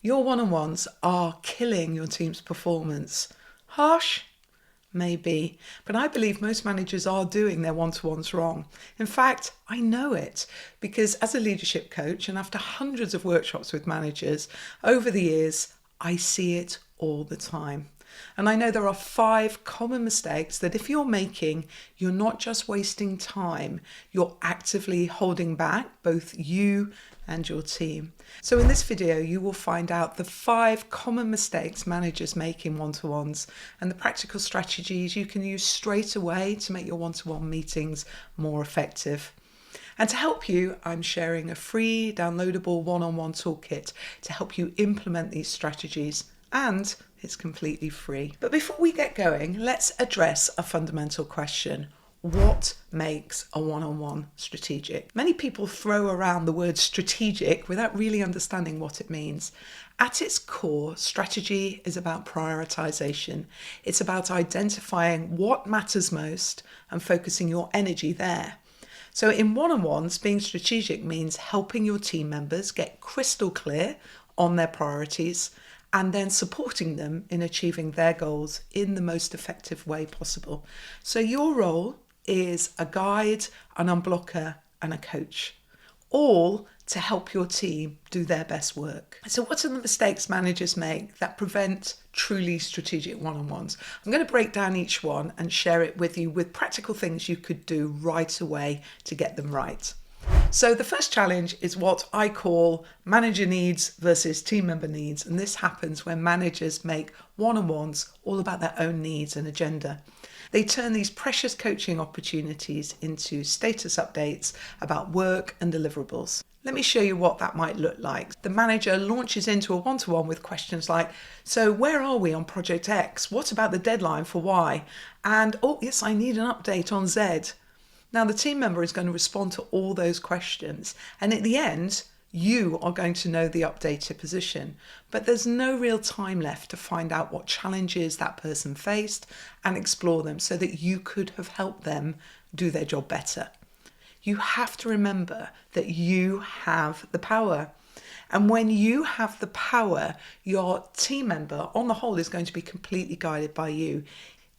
Your one-on-ones are killing your team's performance. Harsh? Maybe, but I believe most managers are doing their one-to-ones wrong. In fact, I know it because as a leadership coach and after hundreds of workshops with managers over the years, I see it all the time. And I know there are 5 common mistakes that if you're making, you're not just wasting time, you're actively holding back both you and your team. So in this video, you will find out the 5 common mistakes managers make in one-to-ones and the practical strategies you can use straight away to make your one-to-one meetings more effective. And to help you, I'm sharing a free downloadable one-on-one toolkit to help you implement these strategies, and it's completely free. But before we get going, let's address a fundamental question. What makes a one-on-one strategic? Many people throw around the word strategic without really understanding what it means. At its core, strategy is about prioritization. It's about identifying what matters most and focusing your energy there. So in one-on-ones, being strategic means helping your team members get crystal clear on their priorities and then supporting them in achieving their goals in the most effective way possible. So your role is a guide, an unblocker, and a coach, all to help your team do their best work. So what are the mistakes managers make that prevent truly strategic one-on-ones? I'm going to break down each one and share it with you with practical things you could do right away to get them right. So the first challenge is what I call manager needs versus team member needs. And this happens when managers make one-on-ones all about their own needs and agenda. They turn these precious coaching opportunities into status updates about work and deliverables. Let me show you what that might look like. The manager launches into a one-to-one with questions like, so where are we on project X? What about the deadline for Y? And, oh yes, I need an update on Z. Now the team member is going to respond to all those questions. And at the end, you are going to know the updated position, but there's no real time left to find out what challenges that person faced and explore them so that you could have helped them do their job better. You have to remember that you have the power. And when you have the power, your team member on the whole is going to be completely guided by you,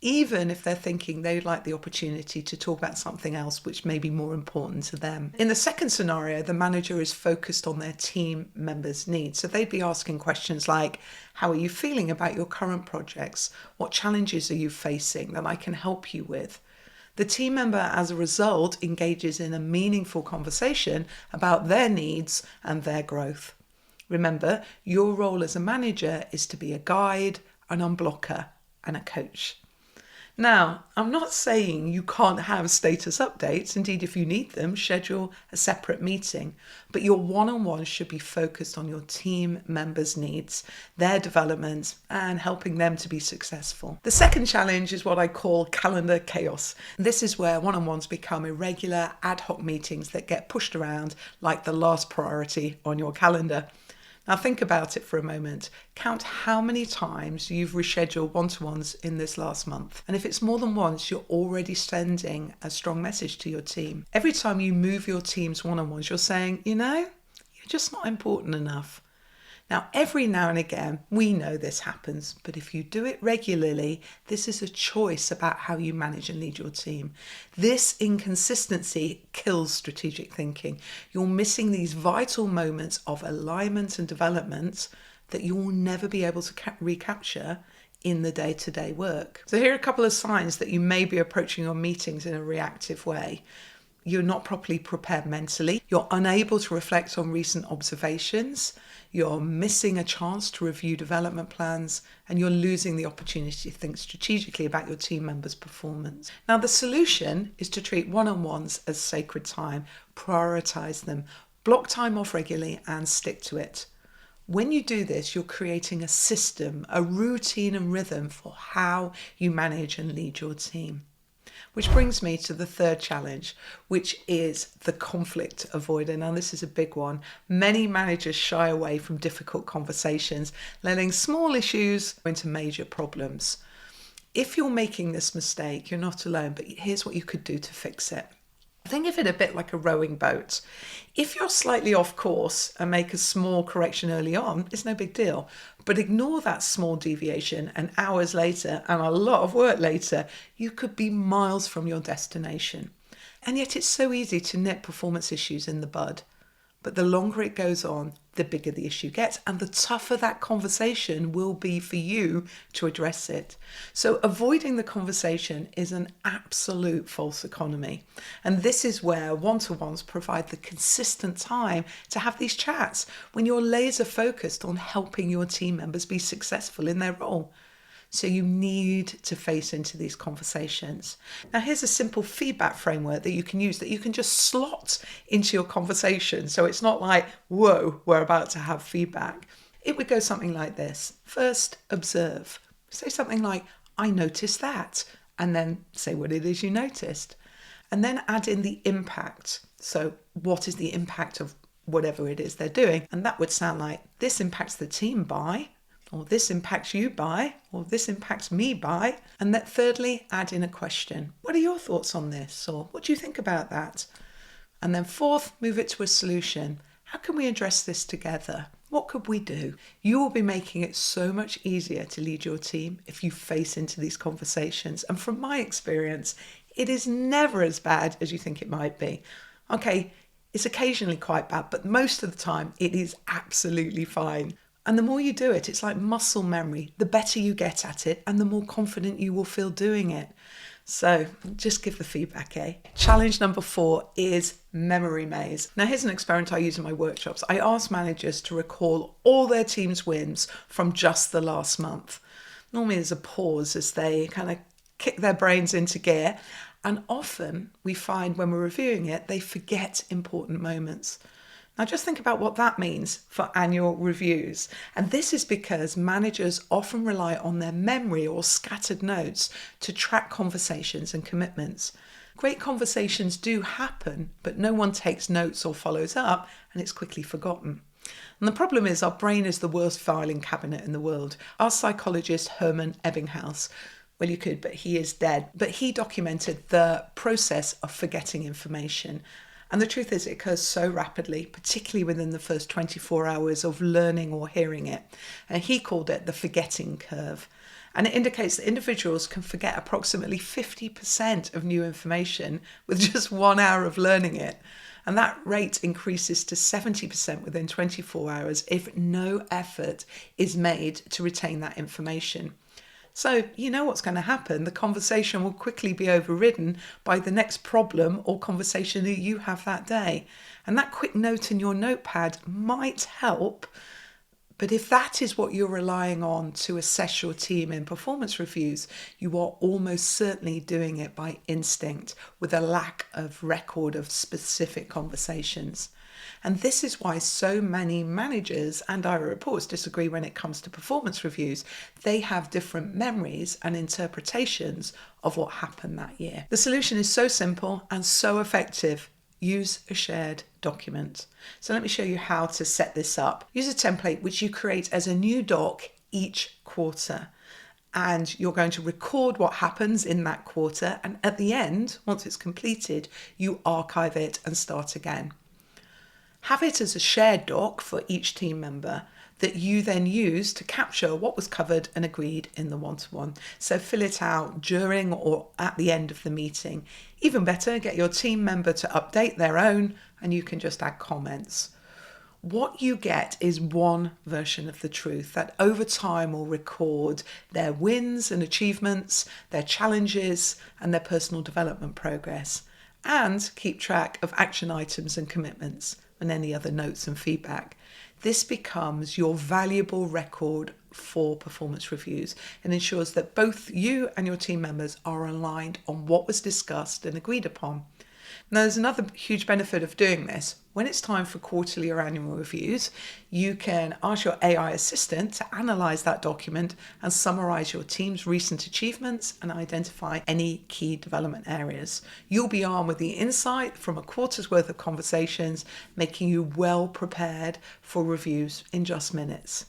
even if they're thinking they'd like the opportunity to talk about something else which may be more important to them. In the second scenario, the manager is focused on their team members' needs. So they'd be asking questions like, how are you feeling about your current projects? What challenges are you facing that I can help you with? The team member, as a result, engages in a meaningful conversation about their needs and their growth. Remember, your role as a manager is to be a guide, an unblocker, and a coach. Now, I'm not saying you can't have status updates. Indeed, if you need them, schedule a separate meeting. But your one-on-one should be focused on your team members' needs, their development, and helping them to be successful. The second challenge is what I call calendar chaos. This is where one-on-ones become irregular, ad hoc meetings that get pushed around like the last priority on your calendar. Now think about it for a moment. Count how many times you've rescheduled one-to-ones in this last month. And if it's more than once, you're already sending a strong message to your team. Every time you move your team's one-on-ones, you're saying, you're just not important enough. Now, every now and again, we know this happens, but if you do it regularly, this is a choice about how you manage and lead your team. This inconsistency kills strategic thinking. You're missing these vital moments of alignment and development that you will never be able to recapture in the day-to-day work. So here are a couple of signs that you may be approaching your meetings in a reactive way. You're not properly prepared mentally. You're unable to reflect on recent observations. You're missing a chance to review development plans, and you're losing the opportunity to think strategically about your team members' performance. Now, the solution is to treat one-on-ones as sacred time, prioritize them, block time off regularly, and stick to it. When you do this, you're creating a system, a routine and rhythm for how you manage and lead your team. Which brings me to the third challenge, which is the conflict avoider. Now, this is a big one. Many managers shy away from difficult conversations, letting small issues into major problems. If you're making this mistake, you're not alone, but here's what you could do to fix it. Think of it a bit like a rowing boat. If you're slightly off course and make a small correction early on, it's no big deal. But ignore that small deviation, and hours later and a lot of work later, you could be miles from your destination. And yet it's so easy to nip performance issues in the bud. But the longer it goes on, the bigger the issue gets, and the tougher that conversation will be for you to address it. So avoiding the conversation is an absolute false economy. And this is where one-to-ones provide the consistent time to have these chats when you're laser focused on helping your team members be successful in their role. So you need to face into these conversations. Now, here's a simple feedback framework that you can use, that you can just slot into your conversation. So it's not like, whoa, we're about to have feedback. It would go something like this. First, observe. Say something like, I noticed that. And then say what it is you noticed. And then add in the impact. So what is the impact of whatever it is they're doing? And that would sound like, this impacts the team by, or this impacts you by, or this impacts me by. And then thirdly, add in a question. What are your thoughts on this? Or what do you think about that? And then fourth, move it to a solution. How can we address this together? What could we do? You will be making it so much easier to lead your team if you face into these conversations. And from my experience, it is never as bad as you think it might be. Okay, it's occasionally quite bad, but most of the time it is absolutely fine. And the more you do it, it's like muscle memory. The better you get at it and the more confident you will feel doing it. So just give the feedback, eh? Challenge number 4 is memory maze. Now here's an experiment I use in my workshops. I ask managers to recall all their team's wins from just the last month. Normally there's a pause as they kind of kick their brains into gear. And often we find when we're reviewing it, they forget important moments. Now just think about what that means for annual reviews. And this is because managers often rely on their memory or scattered notes to track conversations and commitments. Great conversations do happen, but no one takes notes or follows up, and it's quickly forgotten. And the problem is our brain is the worst filing cabinet in the world. Our psychologist Herman Ebbinghaus, well, you could, but he is dead. But he documented the process of forgetting information. And the truth is it occurs so rapidly, particularly within the first 24 hours of learning or hearing it. And he called it the forgetting curve. And it indicates that individuals can forget approximately 50% of new information with just 1 hour of learning it. And that rate increases to 70% within 24 hours if no effort is made to retain that information. So you know what's going to happen. The conversation will quickly be overridden by the next problem or conversation that you have that day. And that quick note in your notepad might help. But if that is what you're relying on to assess your team in performance reviews, you are almost certainly doing it by instinct with a lack of record of specific conversations. And this is why so many managers and IRA reports disagree when it comes to performance reviews. They have different memories and interpretations of what happened that year. The solution is so simple and so effective. Use a shared document. So let me show you how to set this up. Use a template which you create as a new doc each quarter. And you're going to record what happens in that quarter. And at the end, once it's completed, you archive it and start again. Have it as a shared doc for each team member that you then use to capture what was covered and agreed in the one-to-one. So fill it out during or at the end of the meeting. Even better, get your team member to update their own and you can just add comments. What you get is one version of the truth that over time will record their wins and achievements, their challenges and their personal development progress, and keep track of action items and commitments and any other notes and feedback. This becomes your valuable record for performance reviews and ensures that both you and your team members are aligned on what was discussed and agreed upon. Now, there's another huge benefit of doing this. When it's time for quarterly or annual reviews, you can ask your AI assistant to analyze that document and summarize your team's recent achievements and identify any key development areas. You'll be armed with the insight from a quarter's worth of conversations, making you well prepared for reviews in just minutes.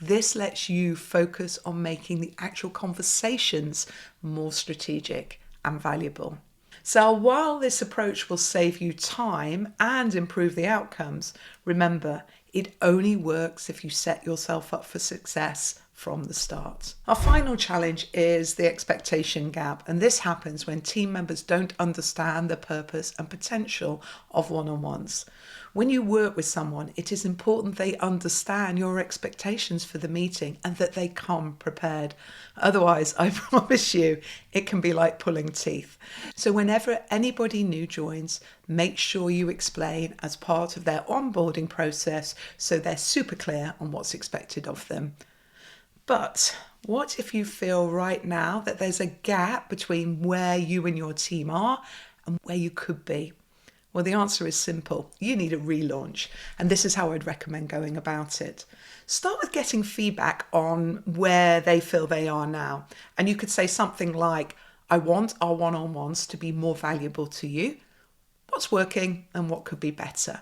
This lets you focus on making the actual conversations more strategic and valuable. So while this approach will save you time and improve the outcomes, remember, it only works if you set yourself up for success from the start. Our final challenge is the expectation gap, and this happens when team members don't understand the purpose and potential of one-on-ones. When you work with someone, it is important they understand your expectations for the meeting and that they come prepared. Otherwise, I promise you, it can be like pulling teeth. So whenever anybody new joins, make sure you explain as part of their onboarding process so they're super clear on what's expected of them. But what if you feel right now that there's a gap between where you and your team are and where you could be? Well, the answer is simple. You need a relaunch, and this is how I'd recommend going about it. Start with getting feedback on where they feel they are now. And you could say something like, I want our one-on-ones to be more valuable to you. What's working and what could be better?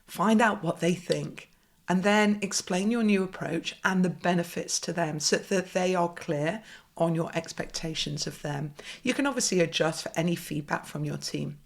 Find out what they think, and then explain your new approach and the benefits to them so that they are clear on your expectations of them. You can obviously adjust for any feedback from your team.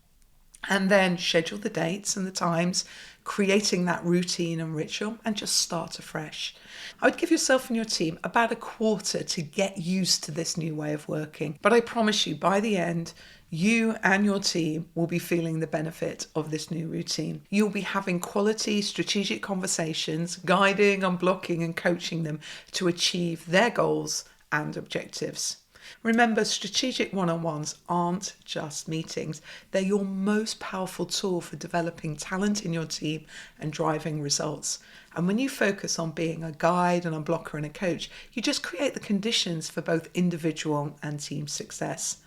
And then schedule the dates and the times, creating that routine and ritual, and just start afresh. I would give yourself and your team about a quarter to get used to this new way of working. But I promise you, by the end, you and your team will be feeling the benefit of this new routine. You'll be having quality, strategic conversations, guiding, unblocking, and coaching them to achieve their goals and objectives. Remember, strategic one-on-ones aren't just meetings. They're your most powerful tool for developing talent in your team and driving results. And when you focus on being a guide and a blocker and a coach, you just create the conditions for both individual and team success.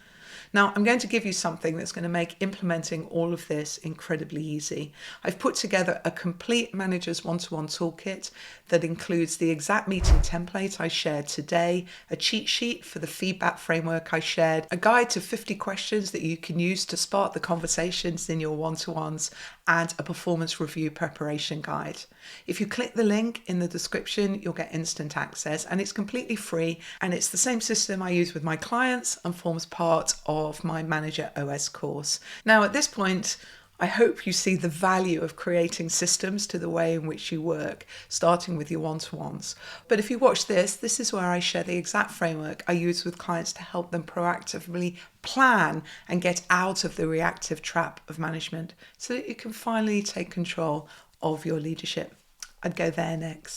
Now, I'm going to give you something that's going to make implementing all of this incredibly easy. I've put together a complete manager's one-to-one toolkit that includes the exact meeting template I shared today, a cheat sheet for the feedback framework I shared, a guide to 50 questions that you can use to spark the conversations in your one-to-ones, and a performance review preparation guide. If you click the link in the description, you'll get instant access, and it's completely free, and it's the same system I use with my clients and forms part of my Manager OS course. Now, at this point, I hope you see the value of creating systems to the way in which you work, starting with your one-to-ones. But if you watch this is where I share the exact framework I use with clients to help them proactively plan and get out of the reactive trap of management so that you can finally take control of your leadership. I'd go there next.